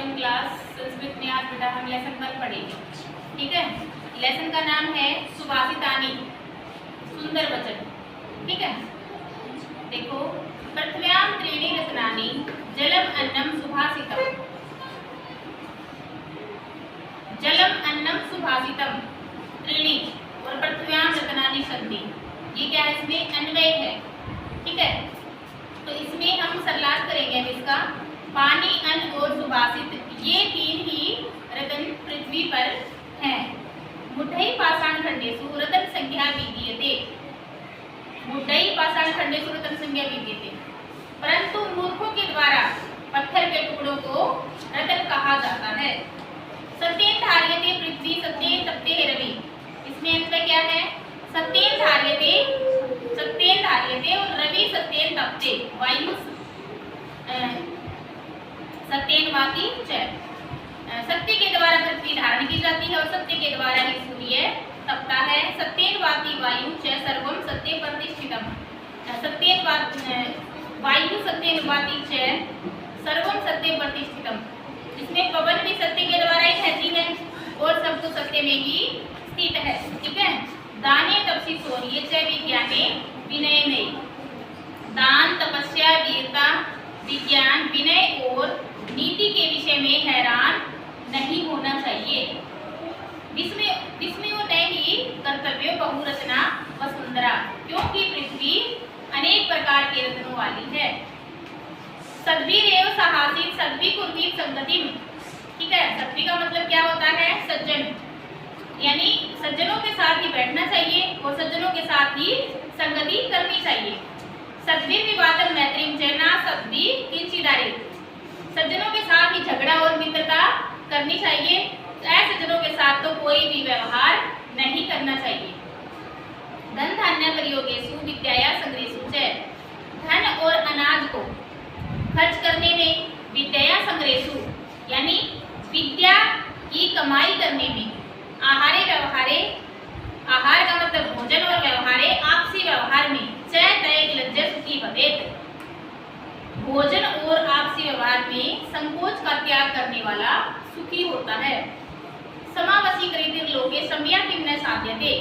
11वीं क्लास संस्कृत में आज बेटा हम लेसन 1 पढ़ेंगे। ठीक है, लेसन का नाम है सुभाषितानि, सुंदर वचन। ठीक है, देखो, पृथ्व्याम त्रीणि रत्नानि जलम अन्नम सुभाषितम, जलम अन्नम सुभाषितम त्रीणि और पृथ्व्याम रत्नानि सन्ति। ये क्या है, इसमें अन्वय है। ठीक है, तो इसमें हम सरलार्थ करेंगे। अब इसका पानी, अन्न और सुभाषित, ये 3 ही रत्न पृथ्वी पर हैं। मुठ्ठई पाषाण खंडेषु रत्न संख्या विद्यते, मुठ्ठई पाषाण खंडेषु रत्न संख्या विद्यते, परंतु मूर्खों के द्वारा पत्थर के टुकड़ों को रत्न कहा जाता है। सत्येन धार्यते पृथ्वी सत्येन तप्ते रवि, इसमें अंतर क्या है, सत्येन धार्यते, सत्येन धार्यते और रवि सत्येन तप्ते, वायु सत्येन वाति च, सत्य के द्वारा पृथ्वी धारण की जाती है और सत्य के द्वारा ही सूर्य तपता है। सत्येन वाति वायु च सर्वम सत्ये प्रतिष्ठितम, सत्येन वायु सत्येन वाति च सर्वम सत्ये प्रतिष्ठितम, इसमें पवन भी सत्य के द्वारा ही रहती है और सब कुछ सत्य में ही स्थित है। ठीक है, दाने तपसी शौर्ये च विज्ञाने विनयने, दान, तपस्या, वीरता, विज्ञान, विनय और नीति के विषय में हैरान नहीं होना चाहिए। विस्मयो नहीं कर्तव्य बहुरत्ना वसुंधरा, क्योंकि पृथ्वी अनेक प्रकार के रत्नों वाली है। सद्भिरेव साहसित सद्भि कुर्वीत संगतिम। ठीक है, सद्भि का मतलब क्या होता है, सज्जन, यानी सज्जनों के साथ ही बैठना चाहिए और सज्जनों के साथ ही संगति करनी चाहिए। सद्भिर विवादम मैत्रीम च न सद्भि किंचिदारे, सज्जनों के साथ ही झगड़ा और मित्रता करनी चाहिए, असज्जनों के साथ तो कोई भी व्यवहार नहीं करना चाहिए। धन धान्य प्रयोगेषु विद्याया संग्रहेषु च, धन और अनाज को खर्च करने में, विद्याया संग्रहेषु यानी विद्या की कमाई करने में, आहारे व्यवहारे, आहार का मतलब भोजन और व्यवहारे आपसी व्यवहार में, च तय लज्जा सुखी भवेत्, भोजन और आपसी व्यवहार में संकोच का त्याग करने वाला सुखी होता है। समावशीकृतिर् लोके समया किं न साध्यते,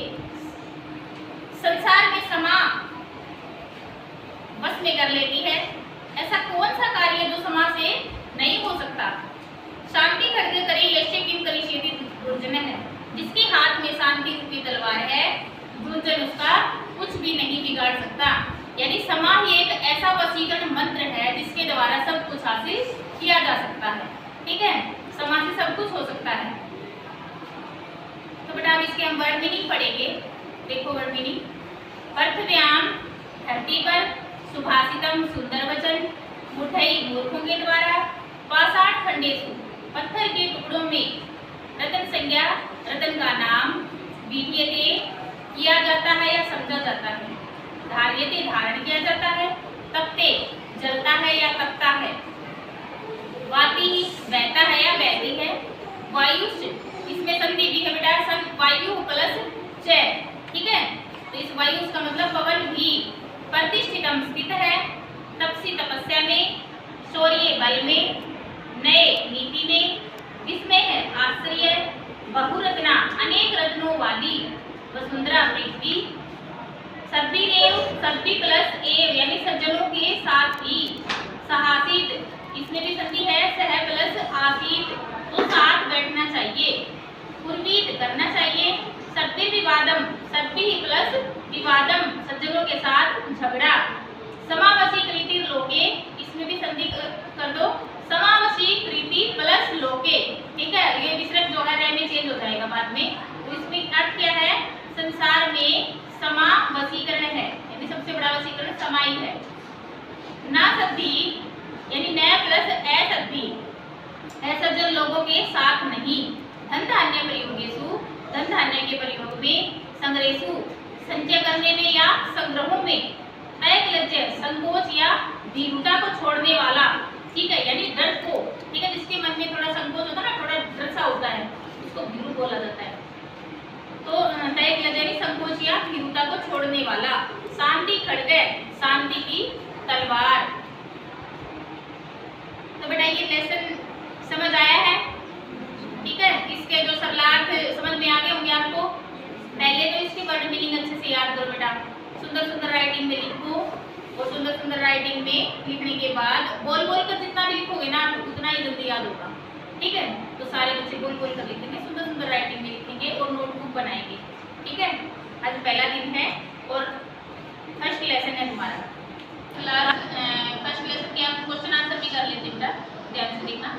संसार में समा वश में कर लेती है, ऐसा कौन सा कार्य जो समा से नहीं हो सकता। शांति खड्ग करे यस्य किं करिष्यति दुर्जन है, जिसके हाथ में शांति रूपी तलवार है, दुर्जन उसका कुछ भी नहीं बिगाड़ सकता। यानी समा ही एक ऐसा वशीकरण मंत्र है जिसके द्वारा सब कुछ हासिल किया जा सकता है। ठीक है, समा से सब कुछ हो सकता है। तो बेटा अब इसके हम वर्ड मीनिंग पढ़ेंगे। देखो वर्ड मीनिंग, पृथ्व्याम धरती पर, सुभाषितम सुंदर वचन, मुठ्ठई मूर्खों के द्वारा, पाषाण खंडेषु पत्थर के टुकड़ों में, रत्न संज्ञा रत्न का नाम, विद्यते किया जाता है या समझा जाता है, धार्यते धारण किया जाता है, तप्ते जलता है या तपता है, वाति बहता है या बहती है, वायुष इसमें संधि भी है बेटा, वायु प्लस च। ठीक है, तो इस वायुष का मतलब पवन भी, प्रतिष्ठितम स्थित है, तपसी तपस्या में, शौर्य बल में, नए नीति में, विस्मय है आश्चर्य, बहुरत्ना अनेक रत्नों वाली, वसुंधरा पृथ्वी, सद्भिरेव सद्भि प्लस एव यानी सज्जनों के साथ ही, साहसित इसमें भी संधि है, सह प्लस आसित तो साथ बैठना चाहिए, पूर्वीत करना चाहिए, सद्भि विवादम सद्भि प्लस विवादम सज्जनों के साथ झगड़ा, समावशीकृति लोके इसमें भी संधि कर दो, समावशीकृति प्लस लोके। ठीक है, ये विसर्ग जो है रे में चेंज हो जाएगा बाद में। तो इसमें अर्थ क्या है, संसार में समा वशीकरण है, यानी सबसे बड़ा वशीकरण समा ही है। ना सद्भि यानी न प्लस असद्भि, असज्जन लोगों के साथ नहीं, धन धान्य प्रयोगेषु धन धान्य के प्रयोग में, संग्रहेषु संचय करने में या संग्रहों में, तैक्लज्य संकोच या भीरुता को छोड़ने वाला। ठीक है, यानी डर को, ठीक है, जिसके मन में थोड़ा संकोच होता है ना, थोड़ा डर सा होता है, उसको भीरु बोला जाता है। तो तैक्लज्य यानी संकोच या भीरुता को छोड़ने वाला, शांति खड्ग शांति की तलवार। तो बेटा ये लेसन समझ आया है। वर्ड मीनिंग अच्छे से याद करो बेटा। सुंदर सुंदर राइटिंग में लिखो और सुंदर सुंदर राइटिंग में लिखने के बाद बोल बोल कर जितना भी लिखोगे ना उतना ही जल्दी याद होगा। ठीक है, तो सारे बच्चे बोल बोल कर लिखेंगे, सुंदर सुंदर राइटिंग में लिखेंगे और नोटबुक बनाएंगे। ठीक है, आज पहला दिन है और फर्स्ट लेसन है तुम्हारा। क्लास फर्स्ट लेसन के हम क्वेश्चन आंसर भी कर लेते बेटा, ध्यान से देखना।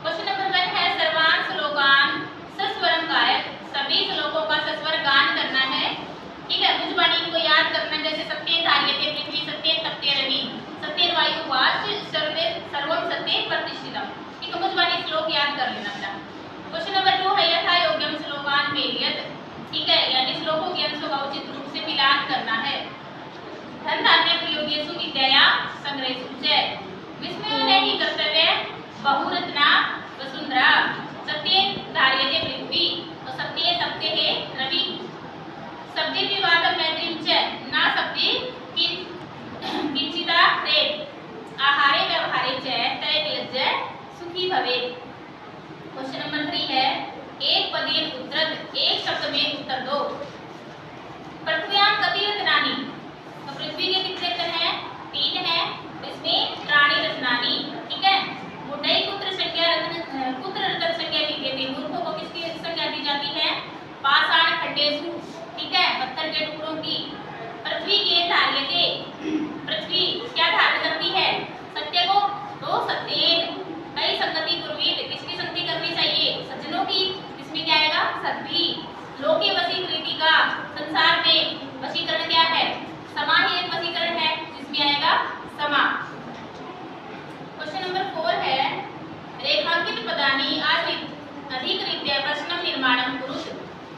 क्वेश्चन नंबर 1 है सर्वान श्लोकान सस्वरम कारक। सभी श्लोकों का सस्वर गान करना है। ठीक है, भुजबाणी को याद करना, जैसे सत्य धार्यते पृथ्वी, सत्य तप्ते रवि, सत्य वायु वाच, सर्वे सर्वम सत्य प्रतिष्ठितम। ठीक है, भुजबाणी श्लोक याद कर लेना बेटा। क्वेश्चन नंबर 2 है यथा योग्यम श्लोकान मेलियत। ठीक है, यानी श्लोकों के अंशों का उचित रूप से मिलान करना है। धन धान्य प्रयोगेषु विद्याया संग्रहेषु च विस्मयो न हि कर्तव्य बहुरत्ना वसुंधरा। सत्य धार्यते पृथ्वी और सत्य तप्ते है रवि। शब्दे विवादम मैत्रीं च न शब्दे किंचिता प्रेत। आहारे व्यवहारे च तैर्लज्ज सुखी भवेत्। क्वेश्चन नंबर 3 है एक पदेन उत्तरत, एक शब्द में उत्तर दो। पृथ्व्याम कति रत्नानि। तो पृथ्वी के कितने रत्न हैं? 3 हैं। इसमें त्राणि रत्नानि। ठीक है, मुंडई पुत्र संज्ञा रत्न, पुत्र रत्न संज्ञा दी जाती है। मूर्खों को किसकी संज्ञा दी जाती है? पाषाण खंडेषु। ठीक है, पत्थर के टुकड़ों की। पृथ्वी के धार्यते, पृथ्वी क्या धारण करती है? सत्य को। तो सत्येन कई संगति कुर्वीत, किसकी संगति करनी चाहिए? सज्जनों की। इसमें क्या आएगा? सद्भि। लोके वशीकृति का, संसार में वशीकरण क्या है? समा ही एक वशीकरण है, जिसमें आएगा समा। क्वेश्चन नंबर 4 है रेखांकित पदानि अधिकृत्य प्रश्न निर्माणम कुरुत।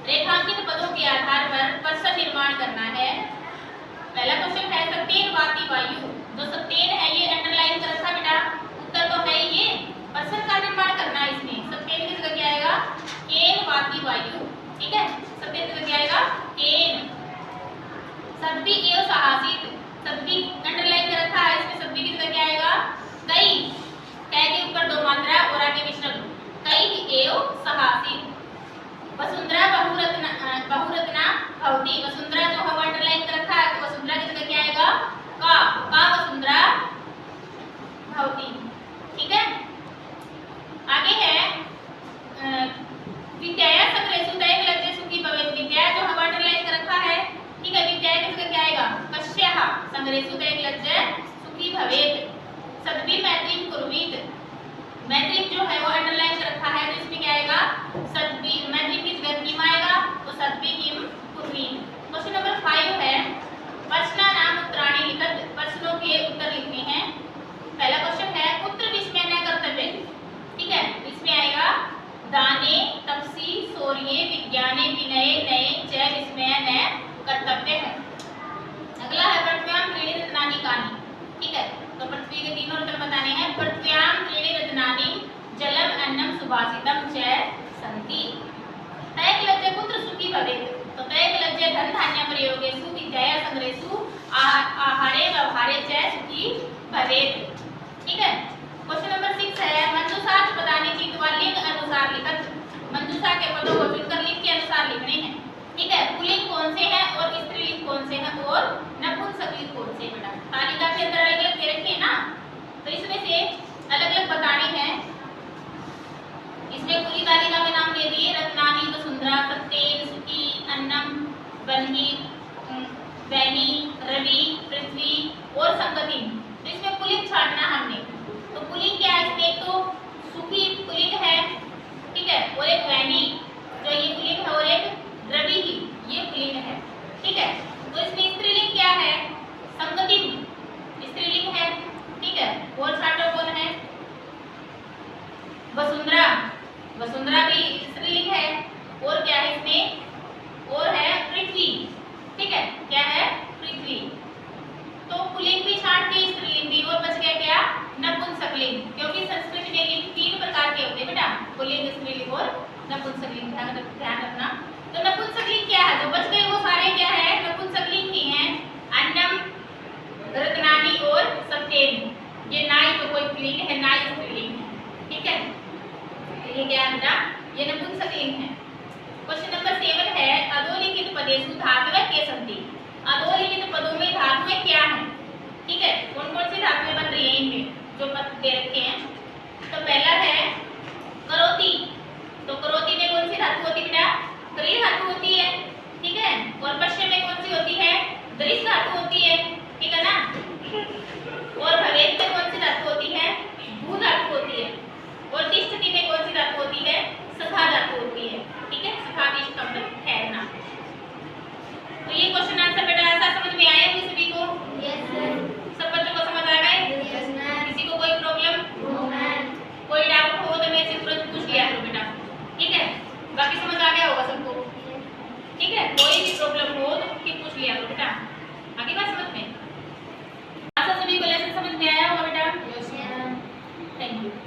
रेखांकित पदों के आधार पर प्रश्न निर्माण करना है। पहला क्वेश्चन है सत्येन वाति वायु। जो सत्येन है ये अंडरलाइन कर रखा बेटा, उत्तर तो है ये, प्रश्न का निर्माण करना है इसमें। सत्येन की जगह क्या आएगा? केन वाति वायु। ठीक है, सत्येन की जगह क्या आएगा? केन। सद्भि एव साहसित, सद्भि अंडरलाइन कर रखा है, इसमें सद्भि की जगह क्या आएगा? कई। कै के ऊपर 2 मात्रा और आगे विसर्ग। कई एव साहसित। वसुंधरा बहुरत्ना भवती। वसुंधरा जो हम अंडरलाइन कर रखा है, तो वसुंधरा की जगह क्या आएगा? का वसुंधरा भवती। ठीक है, आगे है विद्याया संग्रहेषु तैर्लज्ज सुखी भवेत्। विद्या जो हम अंडरलाइन कर रखा है, ठीक है, विद्या की जगह क्या आएगा? कस्याः संग्रहेषु तैर्लज्ज सुखी भवेत्। सद्भि मैत्रीं कुर्वीत। मैत्रीं जो है वो अंडरलाइन कर रखा है, तो इसमें क्या आएगा? सद्भि। मैत्रीं की जगह किम आएगा? तो सद्भि किम कुर्वीत। क्वेश्चन नंबर 5 है प्रश्नानाम उत्तराणि लिखत। प्रश्नों के उत्तर लिखने हैं। पहला क्वेश्चन है पुत्र विस्मय न कर्तव्य। ठीक है, इसमें आएगा दाने तपसी शौर्ये विज्ञाने विनये नये च विस्मय न कर्तव्य है। अगला है पृथ्व्याम त्रीणि रत्नानि कानि। ठीक है, तो पृथ्वी के 3 रत्न बताने हैं। पृथ्व्याम त्रीणि रत्नानि जलम अन्नम सुभाषितम च सन्ति। तैर्लज्ज पुत्र सुखी भवेत्। तो तैर्लज्ज धन धान्य प्रयोगेषु विद्याया संग्रहेषु आहारे व्यवहारे च सुखी भवेत्। ठीक है, क्वेश्चन नंबर 6 है मंजूषा पदानि चित्वा लिंग अनुसार लिखत। मंजूषा के पदों को चुनकर लिंग के अनुसार लिखने हैं। ठीक है, पुल्लिंग कौन से हैं और स्त्रीलिंग कौन से हैं और नपुंसकलिंग कौन से बेटा? तालिका के अंदर अलग अलग दे रखे हैं ना, तो इसमें से अलग अलग बताने हैं। इसमें पूरी तालिका में नाम दे दिए रत्नानि, वसुंधरा, सत्येन, सुखी, अन्नम, बन्ही, वैनी, रवि, पृथ्वी और संगति। तो इसमें पुल्लिंग छांटना हमने। तो पुल्लिंग क्या है? इसमें तो सुखी पुल्लिंग है, ठीक है, और एक वैनी जो ये पुल्लिंग है और एक रवि ही ये पुल्लिंग है। ठीक है, तो इसमें स्त्रीलिंग क्या है? संगति स्त्रीलिंग है। ठीक है, और छाटो कौन है? वसुंधरा। वसुंधरा भी स्त्रीलिंग है। और क्या है इसमें? और है पृथ्वी। ठीक है, क्या है? पृथ्वी। तो पुल्लिंग भी छाट दी, स्त्रीलिंग भी, और बच गया क्या? नपुंसकलिंग। क्योंकि संस्कृत में लिंग 3 प्रकार के होते हैं बेटा, पुल्लिंग, स्त्रीलिंग और नपुंसकलिंग। ध्यान रखना। तो नपुंसकलिंग क्या है? जो बच गए वो सारे क्या है? नपुंसकलिंग ही हैं। अन्नम, रत्नानि और सत्येन। ये नाई तो कोई पुल्लिंग है, नाई स्त्रीलिंग है। ठीक है, ये क्या है बेटा? ये नपुंसकलिंग है। क्वेश्चन नंबर 7 है अधोलिखित पदेषु धातवः के सन्ति। अधोलिखित पदों में धातुएं क्या हैं? ठीक है, कौन कौन सी धातुएं बन रही हैं इनमें?